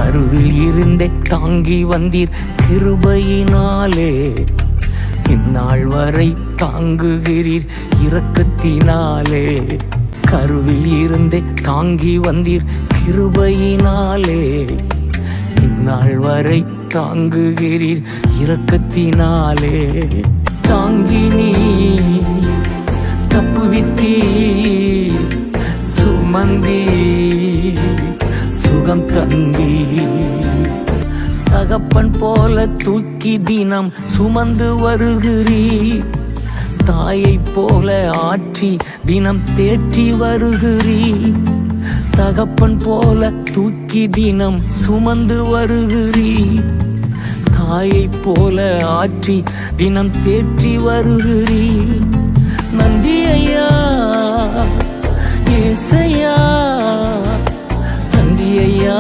கருவில் இருந்தே தாங்கி வந்தீர் கிருபையினாலே. இந்நாள் வரை தாங்குகிறீர் இரக்கத்தினாலே. கருவில் இருந்தே தாங்கி வந்தீர் கிருபையினாலே. இந்நாள் வரை தாங்குகிறீர் இரக்கத்தினாலே. தாங்கி நீ தப்புவித்தீர், சுமந்தி சுகம் தந்தி. தகப்பன் போல தூக்கி தினம் சுமந்து வருகிறீர். தாயை போல ஆற்றி தினம் தேற்றி வருகிறீர். தகப்பன் போல தூக்கி தினம் சுமந்து வருகிறீர். தாயை போல ஆற்றி தினம் தேற்றி வருகிறீர். நன்றி ஐயா ஏசையா, நன்றி ஐயா.